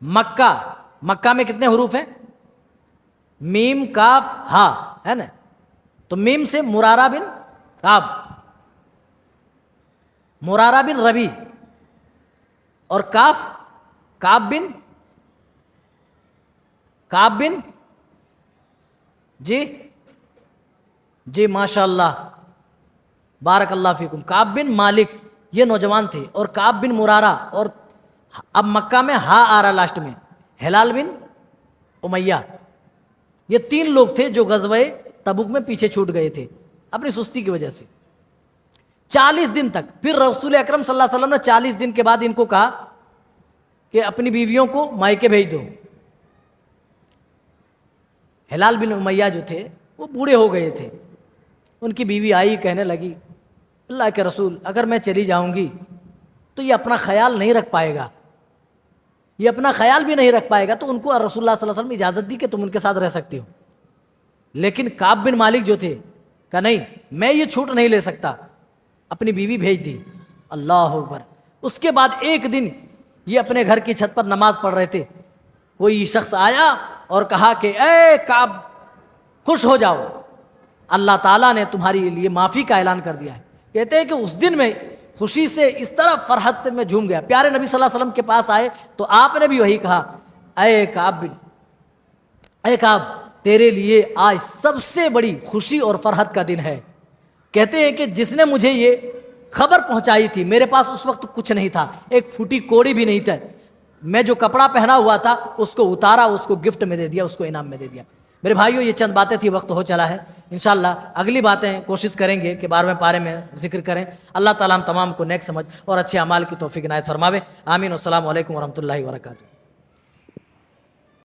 مکہ میں کتنے حروف ہیں؟ میم کاف ہا ہے نا. تو میم سے مرارہ بن کعب، مرارہ بن ربی، اور کاف کعب بن جی ماشاء اللہ بارک اللہ فیکم. کعب بن مالک یہ نوجوان تھے، اور کعب بن مرارہ، اور اب مکہ میں ہا آ رہا لاسٹ میں، ہلال بن امیہ، یہ 3 لوگ تھے جو غزوہ تبوک میں پیچھے چھوٹ گئے تھے اپنی سستی کی وجہ سے 40 دن تک۔ پھر رسول اکرم صلی اللہ علیہ وسلم نے 40 دن کے بعد ان کو کہا کہ اپنی بیویوں کو مائکے بھیج دو۔ ہلال بن امیہ جو تھے وہ بوڑھے ہو گئے تھے، ان کی بیوی آئی کہنے لگی اللہ کے رسول اگر میں چلی جاؤں گی تو یہ اپنا خیال نہیں رکھ پائے گا، یہ اپنا خیال بھی نہیں رکھ پائے گا۔ تو ان کو رسول اللہ صلی اللہ علیہ وسلم نے اجازت دی کہ تم ان کے ساتھ رہ سکتے ہو، لیکن کعب بن مالک جو تھے کہا نہیں میں یہ چھوٹ نہیں لے سکتا، اپنی بیوی بھیج دی۔ اللہ اکبر۔ اس کے بعد ایک دن یہ اپنے گھر کی چھت پر نماز پڑھ رہے تھے، کوئی شخص آیا اور کہا کہ اے کعب خوش ہو جاؤ، اللہ تعالیٰ نے تمہارے لیے معافی کا اعلان کر دیا ہے۔ کہتے ہیں کہ اس دن میں خوشی سے اس طرح فرحت سے میں جھوم گیا۔ پیارے نبی صلی اللہ علیہ وسلم کے پاس آئے تو آپ نے بھی وہی کہا اے کعب تیرے لیے آج سب سے بڑی خوشی اور فرحت کا دن ہے۔ کہتے ہیں کہ جس نے مجھے یہ خبر پہنچائی تھی، میرے پاس اس وقت کچھ نہیں تھا، ایک پھوٹی کوڑی بھی نہیں تھا، میں جو کپڑا پہنا ہوا تھا اس کو اتارا، اس کو گفٹ میں دے دیا، اس کو انعام میں دے دیا۔ میرے بھائیوں یہ چند باتیں تھی، وقت ہو چلا ہے، انشاءاللہ اگلی باتیں کوشش کریں گے کہ 12ویں پارے میں ذکر کریں۔ اللہ تعالیٰ ہم تمام کو نیک سمجھ اور اچھے اعمال کی توفیق عنایت فرماوے، آمین۔ والسلام علیکم ورحمۃ اللہ وبرکاتہ۔